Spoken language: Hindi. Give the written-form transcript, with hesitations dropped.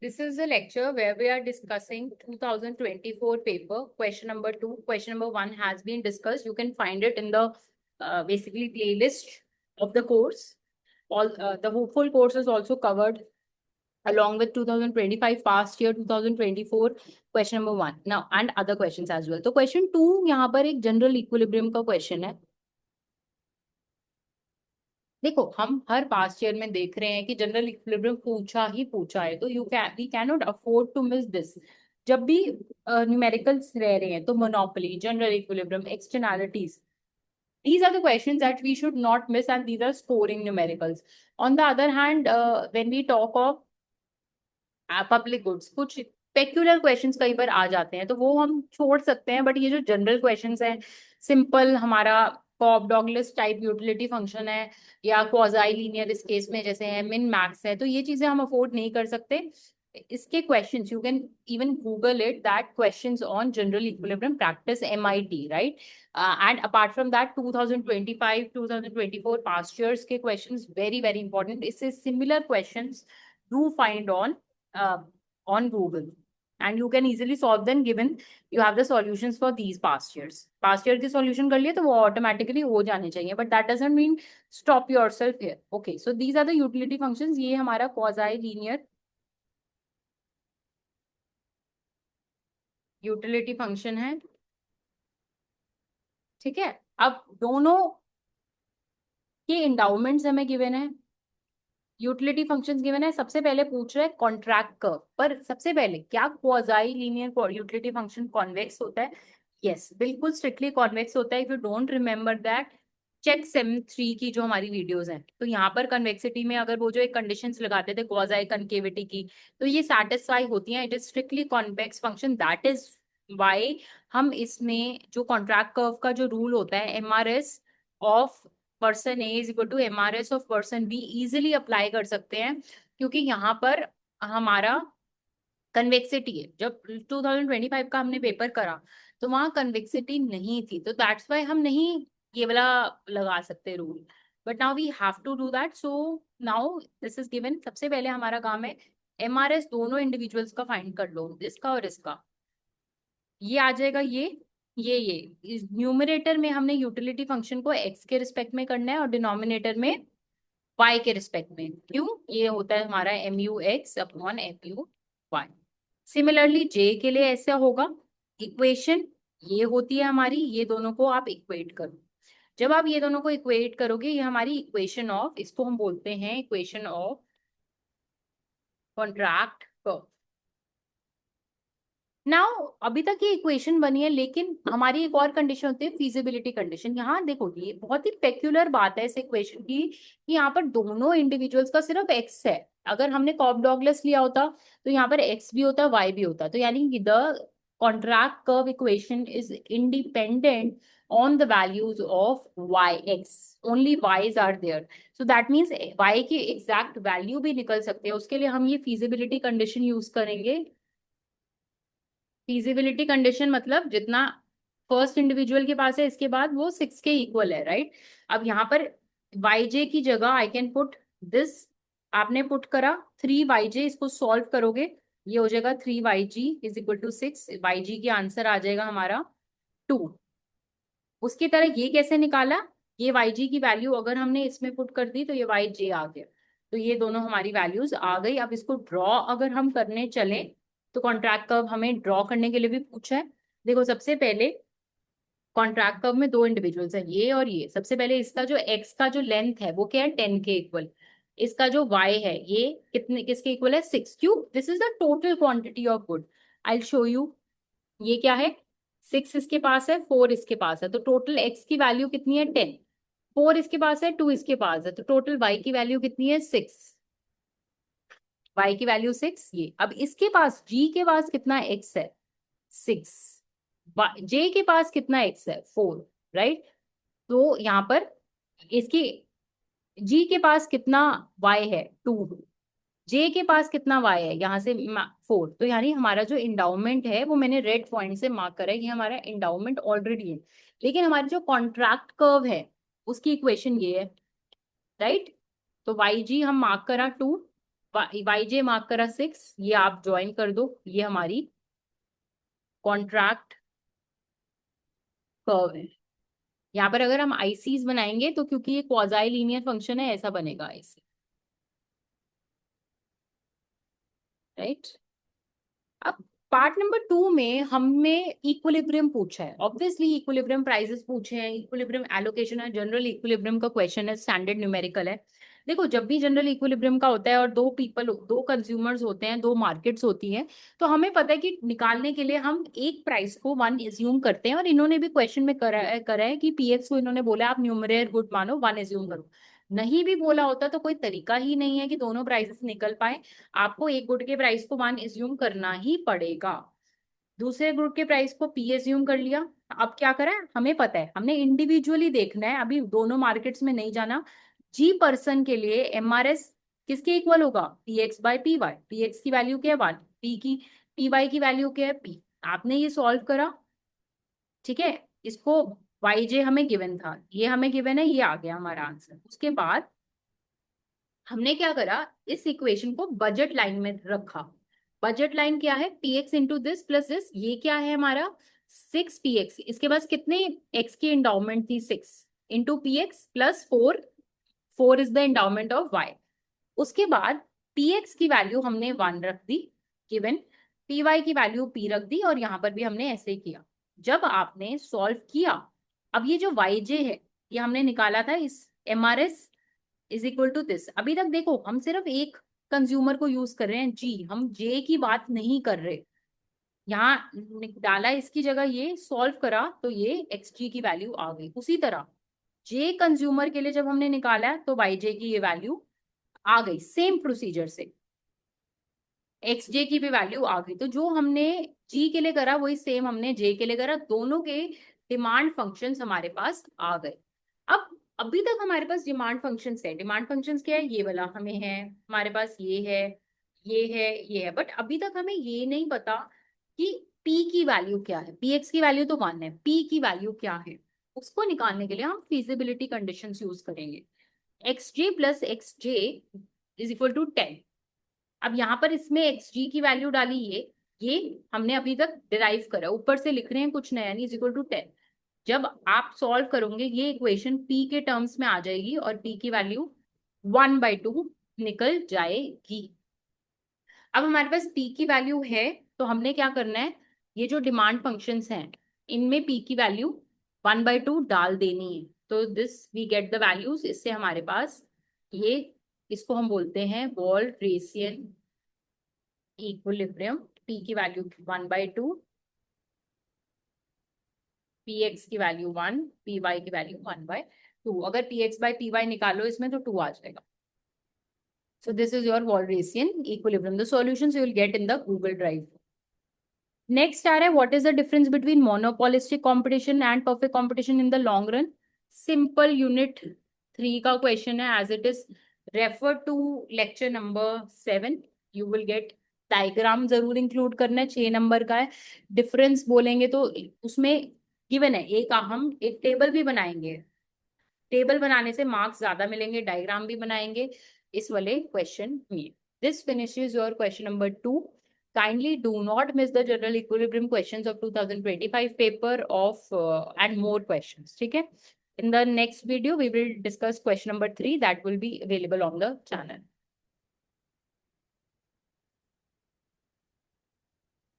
This is a lecture where we are discussing 2024 paper, question number 2. Question number 1 has been discussed. You can find it in the basically playlist of the course. All the hopeful course is also covered along with 2025 past year 2024 question number 1 now and other questions as well. तो question 2 यहाँ पर एक general equilibrium का question है. देखो हम हर पास्ट ईयर में देख रहे हैं कि जनरल इक्विलिब्रियम पूछा ही पूछा है, तो we can not afford to miss this. जब भी न्यूमेरिकल्स रह रहे हैं तो monopoly, general equilibrium, externalities, these are the questions that we should not miss and these are scoring numericals. On the other hand, when we talk of public goods, कुछ पेक्यूलर क्वेश्चंस कई बार आ जाते हैं तो वो हम छोड़ सकते हैं, बट ये जो जनरल क्वेश्चंस हैं, सिंपल हमारा cob Douglas type utility function है या क्वाजाई लीनियर इस केस में जैसे है, मिन मैक्स है, तो ये चीजें हम अफोर्ड नहीं कर सकते. इसके questions you can even Google it, that questions on general equilibrium practice MIT, right. And apart from that 2025 2024 past years के क्वेश्चंस वेरी वेरी इंपॉर्टेंट. इससे similar questions do find on Google and you can easily solve them given you have the solutions for these past years. Past year की solution कर लिए तो वो automatically हो जाने चाहिए, but that doesn't mean stop yourself here. Okay, so these are the utility functions. ये हमारा quasi linear utility function है, ठीक है. अब दोनों के endowments हमें given है, यूटिलिटी फंक्शंस गिवन है. सबसे पहले पूछ रहा है कॉन्ट्रैक्ट कर्व, पर सबसे पहले क्या quasi linear utility function convex होता है? यस, बिल्कुल स्ट्रिक्टली कॉन्वेक्स होता है. If you don't remember that, check same 3 की जो हमारी वीडियोस हैं, तो यहाँ पर कन्वेक्सिटी में अगर वो जो एक कंडीशंस लगाते थे क्वाजाई कनकेविटी की, तो ये सेटिस्फाई होती हैं. It is strictly convex function. That is why हम इसमें जो कॉन्ट्रैक्ट कर्व का जो रूल होता है, MRS of person A is equal to MRS of person B, easily apply कर सकते हैं, क्योंकि यहाँ पर हमारा कन्वेक्सिटी है. जब 2025 का हमने पेपर करा तो वहां कन्वेक्सिटी नहीं थी, तो दैट्स वाई हम नहीं ये वाला लगा सकते rule, but now we have to do that. So now this is given. सबसे पहले हमारा काम है MRS दोनों इंडिविजुअल्स का फाइंड कर लो, इसका और इसका. ये आ जाएगा ये इस न्यूमरेटर में हमने यूटिलिटी फंक्शन को x के रिस्पेक्ट में करना है और डिनोमिनेटर में y के रिस्पेक्ट में. क्यों? ये होता है हमारा MUX/MU_y. सिमिलरली j के लिए ऐसा होगा. इक्वेशन ये होती है हमारी, ये दोनों को आप इक्वेट करो. जब आप ये दोनों को इक्वेट करोगे, ये हमारी इक्वेशन ऑफ, इसको हम बोलते हैं equation of contract curve. Now अभी तक ये इक्वेशन बनी है, लेकिन हमारी एक और कंडीशन होती है फिजिबिलिटी कंडीशन. यहाँ देखो, ये बहुत ही पेक्युलर बात है इस इक्वेशन की कि यहाँ पर दोनों इंडिविजुअल्स का सिर्फ x है. अगर हमने कॉब डॉगलेस लिया होता तो यहाँ पर x भी होता, y भी होता, तो यानी the contract curve equation is independent on the values of yx. only y's are there, so that means y की एग्जैक्ट वैल्यू भी निकल सकते हैं. उसके लिए हम ये फिजिबिलिटी कंडीशन यूज करेंगे. फीजिबिलिटी कंडीशन मतलब जितना फर्स्ट इंडिविजुअल के पास है इसके बाद वो 6 के इक्वल है, राइट. अब यहाँ पर yj की जगह आई कैन पुट दिस. आपने पुट करा 3yj, इसको सॉल्व करोगे ये हो जाएगा 3yg is equal to 6. yg की आंसर आ जाएगा हमारा 2. उसकी तरह ये कैसे निकाला? ये yg की वैल्यू अगर हमने इसमें पुट कर दी तो ये yj आ गया, तो ये दोनों हमारी वैल्यूज आ गई. अब इसको ड्रॉ अगर हम करने चले तो कॉन्ट्रैक्ट कर्व हमें ड्रॉ करने के लिए भी पूछा है. देखो सबसे पहले कॉन्ट्रैक्ट कर्व में दो इंडिविजुअल्स हैं, ये और ये. सबसे पहले इसका जो x का जो लेंथ है वो क्या है? 10 के इक्वल. इसका जो y है ये कितने किसके इक्वल है? 6 cube. This is the total quantity of good. I will show you. ये क्या है? 6 इसके पास है, 4 इसके पास है, तो टोटल x की वैल्यू कितनी है? 10. 4 इसके पास है, 2 इसके पास है, तो टोटल y की वैल्यू कितनी है? 6. y की वैल्यू 6. ये अब इसके पास g के पास कितना x है? 6. j के पास कितना x है? 4, राइट. तो यहाँ पर इसकी g के पास कितना y है? 2. j के पास कितना y है? यहाँ से 4. तो यानी हमारा जो इंडाउमेंट है वो मैंने रेड पॉइंट से मार्क करा है, ये हमारा इंडाउमेंट ऑलरेडी है. लेकिन हमारी जो कॉन्ट्रैक्ट कर्व है उसकी इक्वेशन ये है, राइट. तो yg हम मार्क करा 2, वाई जे मार्क करा 6, ये आप ज्वाइन कर दो, ये हमारी कॉन्ट्रैक्ट कर्व है। यहाँ पर अगर हम आईसीज बनाएंगे तो क्योंकि ये क्वाजाई लीनियर फंक्शन है, ऐसा बनेगा आईसी, राइट। अब पार्ट नंबर 2 में हमें इक्विलिब्रियम पूछा है, ऑब्वियसली इक्विलिब्रियम प्राइसेस पूछे हैं, इक्विलिब्रियम एलोकेशन है, जनरल इक्विलिब्रियम का क्वेश्चन है, स्टैंडर्ड न्यूमेरिकल है। देखो जब भी जनरल इक्विलिब्रियम का होता है और दो कंज्यूमर्स होते हैं, दो मार्केट्स होती हैं, तो हमें पता है कि निकालने के लिए हम एक प्राइस को 1 एज्यूम करते हैं, और इन्होंने भी क्वेश्चन में करा है कि पीएक्स को इन्होंने बोला आप न्यूमरेटर गुड मानो 1 एज्यूम करो। नहीं भी बोला होता तो कोई तरीका ही नहीं है कि दोनों प्राइसेस निकल पाए, आपको एक गुड के प्राइस को 1 एज्यूम करना ही पड़ेगा, दूसरे गुड के प्राइस को पी एज्यूम कर लिया। अब क्या करा है, हमें पता है, हमने इंडिविजुअली देखना है, अभी दोनों मार्केट्स में नहीं जाना। जी पर्सन के लिए एमआरएस किसके इक्वल होगा, P X by P Y, P X की वैल्यू क्या है 1, पी वाई की वैल्यू क्या है पी। आपने ये सॉल्व करा, ठीक है, इसको वाई जे हमें गिवन था, ये हमें गिवन है, ये आ गया हमारा आंसर। उसके बाद हमने क्या करा, इस इक्वेशन को बजट लाइन में रखा। बजट लाइन क्या है, P x into this plus this, ये क्या है हमारा 6 px, इसके पास कितने एक्स की एंडाउमेंट थी 6 into P X plus 4, 4 is the endowment of Y. उसके बाद पी एक्स की वैल्यू हमने 1 रख दी गिवन, पी वाई की वैल्यू p रख दी, और यहां पर भी हमने ऐसे ही किया। जब आपने सॉल्व किया, अब ये जो वाई जे है ये हमने निकाला था, इस MRS is equal to this. अभी तक देखो हम सिर्फ एक कंज्यूमर को यूज कर रहे हैं जी, हम जे की बात नहीं कर रहे। यहाँ डाला इसकी जगह, ये सॉल्व करा तो ये एक्स जी की वैल्यू आ गई। उसी तरह जे कंज्यूमर के लिए जब हमने निकाला तो वाई जे की ये वैल्यू आ गई, सेम प्रोसीजर से एक्स जे की भी वैल्यू आ गई। तो जो हमने जी के लिए करा वही सेम हमने जे के लिए करा, दोनों के डिमांड फंक्शंस हमारे पास आ गए। अब अभी तक हमारे पास डिमांड फंक्शंस है, डिमांड फंक्शंस क्या है, ये वाला हमें है, हमारे पास ये है, ये है, ये है, बट अभी तक हमें ये नहीं पता कि पी की वैल्यू क्या है। पी एक्स की वैल्यू तो 1 है, पी की वैल्यू क्या है, उसको निकालने के लिए हम फिजिबिलिटी कंडीशंस यूज करेंगे। X J plus X J is equal to 10। अब यहाँ पर इसमें एक्स जी की वैल्यू डाली, ये हमने अभी तक डिराइव करा, ऊपर से लिख रहे हैं कुछ नया नहीं, इज इक्वल टू 10। जब आप सॉल्व करोगे ये इक्वेशन पी के टर्म्स में आ जाएगी और पी की वैल्यू 1/2 निकल जाएगी। अब हमारे पास पी की वैल्यू है, तो हमने क्या करना है, ये जो डिमांड फंक्शंस हैं इनमें पी की वैल्यू 1/2 डाल देनी है, तो this we get the values. इससे हमारे पास ये, इसको हम बोलते हैं वॉल्ट्रेसियन इक्विलिब्रियम। पी की वैल्यू 1/2, पी एक्स की वैल्यू 1, पी वाई की वैल्यू 1/2। अगर P X by P Y निकालो इसमें तो 2 आ जाएगा। So this is your Walrasian equilibrium. The solutions you will get in the Google Drive. Next आ रहा है, what is the difference between monopolistic competition and perfect competition in the long run? Simple unit 3 का question है, as it is refer to lecture number 7. You will get diagram जरूर इंक्लूड करना है, 6 नंबर का है। डिफरेंस बोलेंगे तो उसमें गिवन है, एक हम एक टेबल भी बनाएंगे, टेबल बनाने से मार्क्स ज्यादा मिलेंगे, डायग्राम भी बनाएंगे इस वाले क्वेश्चन में। This finishes your question number 2. Kindly do not miss the general equilibrium questions of 2025 paper of and more questions. ठीक है, in the next video we will discuss question number 3 that will be available on the channel.